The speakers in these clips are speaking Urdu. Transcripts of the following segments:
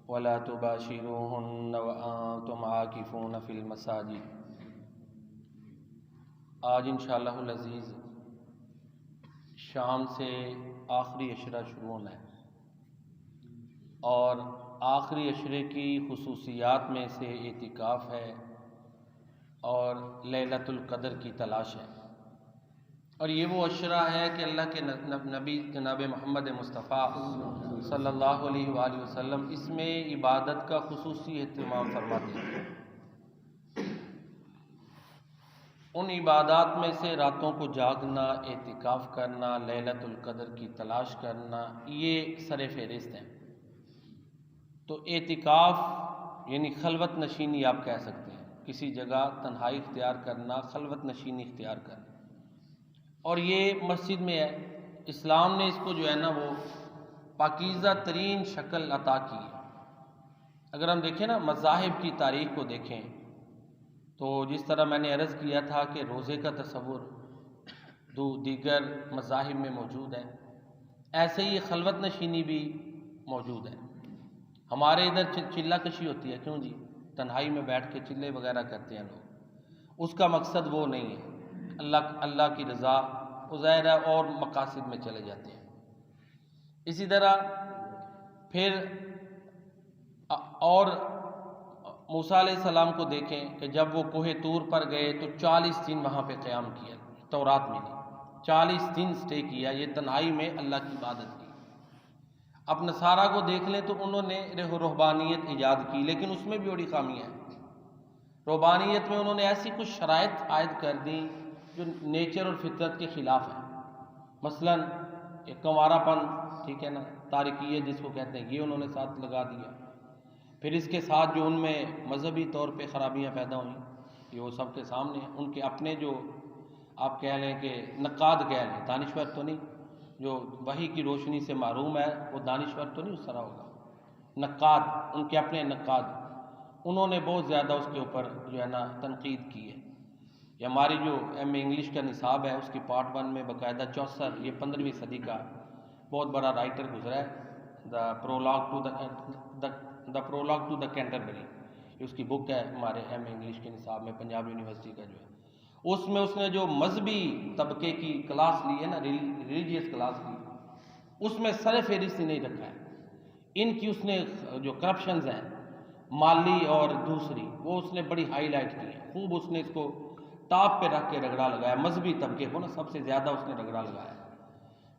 ولا تباشروهن وانتم عاکفون فی المساجد۔ آج انشاءاللہ العزیز شام سے آخری عشرہ شروع ہونا ہے، اور آخری عشرے کی خصوصیات میں سے اعتکاف ہے اور لیلۃ القدر کی تلاش ہے۔ اور یہ وہ عشرہ ہے کہ اللہ کے نبی جناب محمد مصطفیٰ صلی اللہ علیہ وآلہ وسلم اس میں عبادت کا خصوصی اہتمام فرماتے ہیں۔ ان عبادات میں سے راتوں کو جاگنا، اعتکاف کرنا، لیلۃ القدر کی تلاش کرنا، یہ سر فہرست ہیں۔ تو اعتکاف یعنی خلوت نشینی آپ کہہ سکتے ہیں، کسی جگہ تنہائی اختیار کرنا، خلوت نشینی اختیار کرنا، اور یہ مسجد میں ہے۔ اسلام نے اس کو جو ہے نا وہ پاکیزہ ترین شکل عطا کی ہے۔ اگر ہم دیکھیں نا مذاہب کی تاریخ کو دیکھیں تو جس طرح میں نے عرض کیا تھا کہ روزے کا تصور دیگر مذاہب میں موجود ہے، ایسے ہی خلوت نشینی بھی موجود ہے۔ ہمارے ادھر چلہ کشی ہوتی ہے، کیوں جی؟ تنہائی میں بیٹھ کے چلے وغیرہ کرتے ہیں لوگ، اس کا مقصد وہ نہیں ہے۔ اللہ کی رضا ظاہر ہے اور مقاصد میں چلے جاتے ہیں۔ اسی طرح پھر اور موسیٰ علیہ السلام کو دیکھیں کہ جب وہ کوہ طور پر گئے تو 40 دن وہاں پہ قیام کیا، تورات ملی، 40 دن سٹے کیا، یہ تنہائی میں اللہ کی عبادت کی۔ اب نصارہ کو دیکھ لیں تو انہوں نے رہبانیت ایجاد کی، لیکن اس میں بھی بڑی خامیاں ہیں۔ رہبانیت میں انہوں نے ایسی کچھ شرائط عائد کر دیں جو نیچر اور فطرت کے خلاف ہیں۔ مثلا ایک کنوارا پن، ٹھیک ہے نا، تارکیت جس کو کہتے ہیں، یہ انہوں نے ساتھ لگا دیا۔ پھر اس کے ساتھ جو ان میں مذہبی طور پہ خرابیاں پیدا ہوئیں، یہ وہ سب کے سامنے ہیں۔ ان کے اپنے جو آپ کہہ لیں کہ نقاد کہہ لیں، دانشور تو نہیں، جو وحی کی روشنی سے محروم ہے وہ دانشور تو نہیں اس طرح ہوگا، نقاد، ان کے اپنے نقاد، انہوں نے بہت زیادہ اس کے اوپر جو ہے نا تنقید کی ہے۔ یہ ہماری جو ایم اے انگلش کا نصاب ہے اس کی پارٹ 1 میں باقاعدہ چوسر، یہ 15ویں صدی کا بہت بڑا رائٹر گزرا ہے، دا پرولوگ ٹو دا کینٹربری، یہ اس کی بک ہے ہمارے ایم اے انگلش کے نصاب میں، پنجاب یونیورسٹی کا جو ہے، اس میں اس نے جو مذہبی طبقے کی کلاس لی ہے نا، ریلیجیس کلاس لی، اس میں سر فہرست نہیں رکھا ہے۔ ان کی اس نے جو کرپشنز ہیں مالی اور دوسری، وہ اس نے بڑی ہائی لائٹ کی ہے، خوب اس نے اس کو ٹاپ پہ رکھ کے رگڑا لگایا، مذہبی طبقے کو نا سب سے زیادہ اس نے رگڑا لگایا۔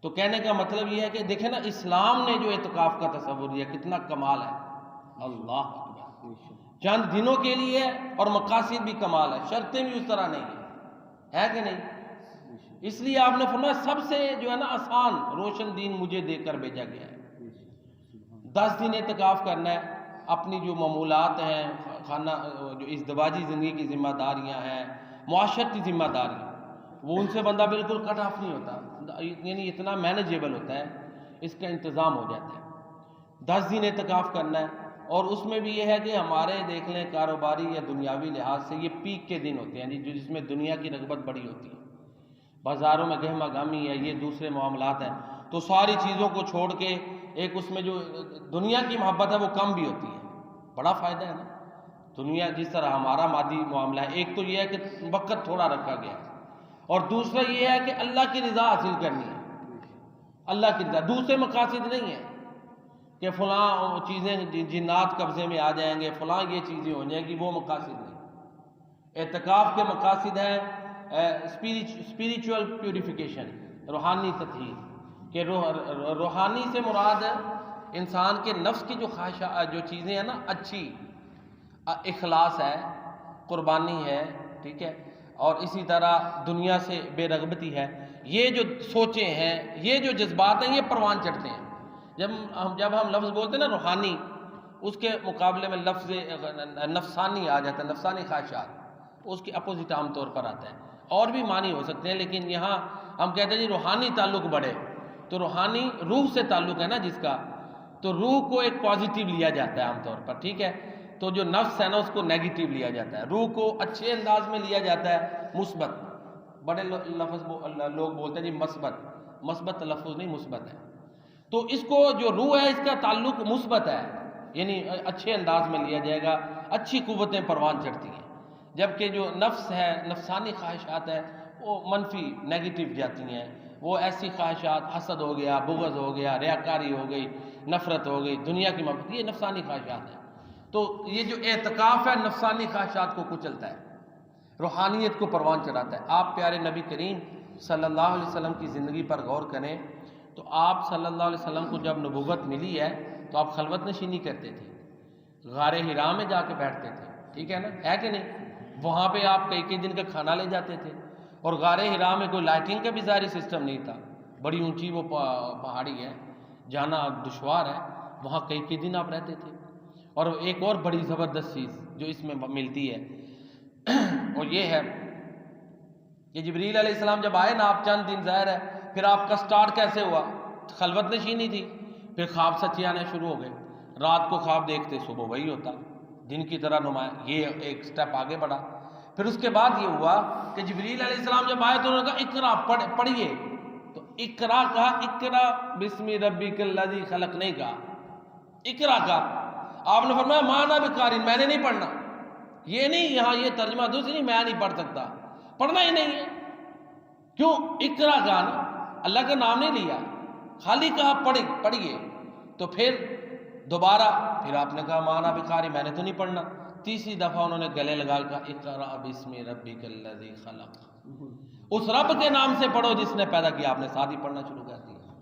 تو کہنے کا مطلب یہ ہے کہ دیکھیں نا اسلام نے جو اعتکاف کا تصور دیا کتنا کمال ہے، اللہ اکبر، چند دنوں کے لیے اور مقاصد بھی کمال ہے، شرطیں بھی اس طرح نہیں ہے کہ نہیں؟ اس لیے آپ نے فرمایا سب سے جو ہے نا آسان روشن دین مجھے دے کر بھیجا گیا ہے۔ 10 دن اعتکاف کرنا ہے، اپنی جو معمولات ہیں، خانہ جو ازدواجی زندگی کی ذمہ داریاں ہیں، معاشرتی ذمہ داریاں، وہ ان سے بندہ بالکل کٹ آف نہیں ہوتا، یعنی اتنا مینیجیبل ہوتا ہے، اس کا انتظام ہو جاتا ہے۔ 10 دن اعتکاف کرنا ہے، اور اس میں بھی یہ ہے کہ ہمارے دیکھ لیں کاروباری یا دنیاوی لحاظ سے یہ پیک کے دن ہوتے ہیں جس میں دنیا کی رغبت بڑی ہوتی ہے، بازاروں میں گہما گہمی ہے، یہ دوسرے معاملات ہیں، تو ساری چیزوں کو چھوڑ کے ایک اس میں جو دنیا کی محبت ہے وہ کم بھی ہوتی ہے، بڑا فائدہ ہے نا۔ دنیا جس طرح ہمارا مادی معاملہ ہے، ایک تو یہ ہے کہ وقت تھوڑا رکھا گیا ہے، اور دوسرا یہ ہے کہ اللہ کی رضا حاصل کرنی ہے، اللہ کی رضا، دوسرے مقاصد نہیں ہیں کہ فلاں چیزیں جنات قبضے میں آ جائیں گے، فلاں یہ چیزیں ہو جائیں گی، وہ مقاصد نہیں۔ اعتکاف کے مقاصد ہیں اسپریچول پیوریفیکیشن، روحانی تطہیر، کہ روحانی سے مراد انسان کے نفس کی جو خواہشات جو چیزیں ہیں نا، اچھی اخلاص ہے، قربانی ہے، ٹھیک ہے، اور اسی طرح دنیا سے بے رغبتی ہے، یہ جو سوچیں ہیں، یہ جو جذبات ہیں، یہ پروان چڑھتے ہیں۔ جب ہم لفظ بولتے ہیں نا روحانی، اس کے مقابلے میں لفظ نفسانی آ جاتا ہے، نفسانی خواہشات، اس کے اپوزٹ عام طور پر آتا ہے، اور بھی معنی ہو سکتے ہیں، لیکن یہاں ہم کہتے ہیں جی روحانی تعلق بڑھے، تو روحانی روح سے تعلق ہے نا جس کا، تو روح کو ایک پازیٹیو لیا جاتا ہے عام طور پر، ٹھیک ہے، تو جو نفس ہے نا اس کو نیگیٹیو لیا جاتا ہے، روح کو اچھے انداز میں لیا جاتا ہے، مثبت، بڑے لفظ لوگ بولتے ہیں جی مثبت لفظ نہیں، مثبت ہے، تو اس کو جو روح ہے اس کا تعلق مثبت ہے، یعنی اچھے انداز میں لیا جائے گا، اچھی قوتیں پروان چڑھتی ہیں، جبکہ جو نفس ہے، نفسانی خواہشات ہے، وہ منفی نیگیٹو جاتی ہیں، وہ ایسی خواہشات، حسد ہو گیا، بغض ہو گیا، ریاکاری ہو گئی، نفرت ہو گئی، دنیا کی محبت، یہ نفسانی خواہشات ہیں۔ تو یہ جو اعتکاف ہے نفسانی خواہشات کو کچلتا ہے، روحانیت کو پروان چڑھاتا ہے۔ آپ پیارے نبی کریم صلی اللہ علیہ وسلم کی زندگی پر غور کریں تو آپ صلی اللہ علیہ وسلم کو جب نبوت ملی ہے تو آپ خلوت نشینی کرتے تھے، غار حرا میں جا کے بیٹھتے تھے، ٹھیک ہے نا، ہے کہ نہیں؟ وہاں پہ آپ کئی دن کا کھانا لے جاتے تھے، اور غار حرا میں کوئی لائٹنگ کا بھی ظاہری سسٹم نہیں تھا، بڑی اونچی وہ پہاڑی ہے، جانا دشوار ہے، وہاں کئی دن آپ رہتے تھے۔ اور ایک اور بڑی زبردست چیز جو اس میں ملتی ہے اور یہ ہے کہ جبریل علیہ السلام جب آئے نا، آپ چند دن ظاہر ہے، پھر آپ کا سٹارٹ کیسے ہوا؟ خلوت نشینی تھی، پھر خواب سچے آنے شروع ہو گئے، رات کو خواب دیکھتے، صبح وہی ہوتا، دن کی طرح نمایاں، یہ ایک سٹیپ آگے بڑھا۔ پھر اس کے بعد یہ ہوا کہ جبریل علیہ السلام جب آئے تو انہوں نے کہا اقرا، پڑھیے، تو اقرا کہا، اقرا بسم ربک الذی خلق نہیں کہا، اقرا کہا۔ آپ نے فرمایا ما انا بقارئ، میں نے نہیں پڑھنا، یہ نہیں، یہاں یہ ترجمہ دوسری، میں نہیں پڑھ سکتا، پڑھنا ہی نہیں ہے۔ کیوں؟ اقرا کہا نا، اللہ کا نام نہیں لیا، خالی کہا پڑھیے۔ تو پھر دوبارہ پھر آپ نے کہا ما انا بقارئ، میں نے تو نہیں پڑھنا۔ تیسری دفعہ انہوں نے گلے لگا کہا اقرا بسم ربک الذی خلق، اس رب کے نام سے پڑھو جس نے پیدا کیا۔ آپ نے ساتھ ہی پڑھنا شروع کر دیا۔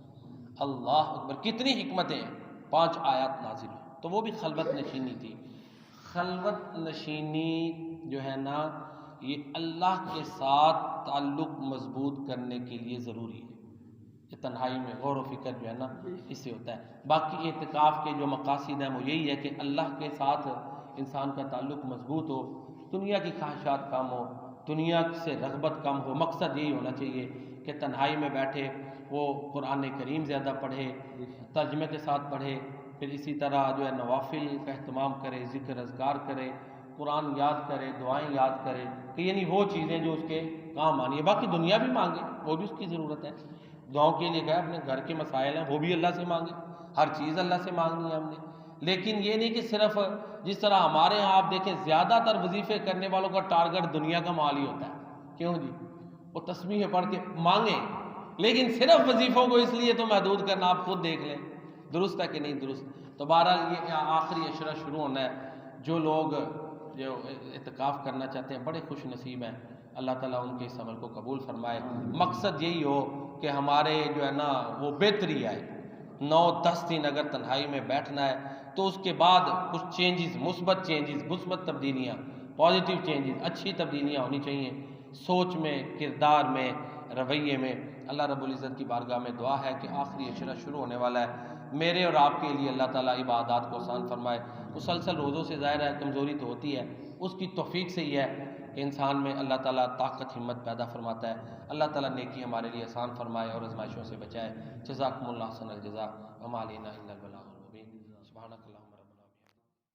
اللہ اکبر، کتنی حکمتیں ہیں، 5 آیات نازل ہوئی۔ تو وہ بھی خلوت نشینی تھی۔ خلوت نشینی جو ہے نا، یہ اللہ کے ساتھ تعلق مضبوط کرنے کے لیے ضروری ہے۔ یہ تنہائی میں غور و فکر جو ہے نا اس سے ہوتا ہے۔ باقی اعتکاف کے جو مقاصد ہیں وہ یہی ہے کہ اللہ کے ساتھ انسان کا تعلق مضبوط ہو، دنیا کی خواہشات کم ہو، دنیا سے رغبت کم ہو۔ مقصد یہی ہونا چاہیے کہ تنہائی میں بیٹھے وہ قرآن کریم زیادہ پڑھے، ترجمے کے ساتھ پڑھے، پھر اسی طرح جو ہے نوافل کا اہتمام کرے، ذکر اذکار کرے، قرآن یاد کرے، دعائیں یاد کرے، کہ یعنی وہ چیزیں جو اس کے کام آنی ہے۔ باقی دنیا بھی مانگے، وہ بھی اس کی ضرورت ہے، دعاؤں کے لیے کہا اپنے گھر کے مسائل ہیں وہ بھی اللہ سے مانگے، ہر چیز اللہ سے مانگنی ہے ہم نے۔ لیکن یہ نہیں کہ صرف جس طرح ہمارے ہاں آپ دیکھیں زیادہ تر وظیفے کرنے والوں کا ٹارگٹ دنیا کا مال ہی ہوتا ہے، کیوں جی؟ وہ تسبیحیں پڑھ کے مانگیں، لیکن صرف وظیفوں کو اس لیے تو محدود کرنا، آپ خود دیکھ لیں درست ہے کہ نہیں درست۔ تو بہرحال یہ آخری عشرہ شروع ہونا ہے، جو لوگ جو اعتکاف کرنا چاہتے ہیں بڑے خوش نصیب ہیں، اللہ تعالیٰ ان کے اس عمل کو قبول فرمائے۔ مقصد یہی ہو کہ ہمارے جو ہے نا وہ بہتری آئے، 9-10 دن اگر تنہائی میں بیٹھنا ہے تو اس کے بعد کچھ چینجز، مثبت تبدیلیاں، پازیٹیو چینجز، اچھی تبدیلیاں ہونی چاہیے سوچ میں، کردار میں، رویے میں۔ اللہ رب العزت کی بارگاہ میں دعا ہے کہ آخری عشرہ شروع ہونے والا ہے، میرے اور آپ کے لیے اللہ تعالیٰ عبادات کو آسان فرمائے۔ مسلسل روزوں سے ظاہر ہے کمزوری تو ہوتی ہے، اس کی توفیق سے ہی ہے کہ انسان میں اللہ تعالیٰ طاقت ہمت پیدا فرماتا ہے۔ اللہ تعالیٰ نیکی ہمارے لیے آسان فرمائے اور آزمائشوں سے بچائے۔ جزاکم اللہ حسن الجزا، وما علینا الا البلاغ المبین۔ سبحانک اللہ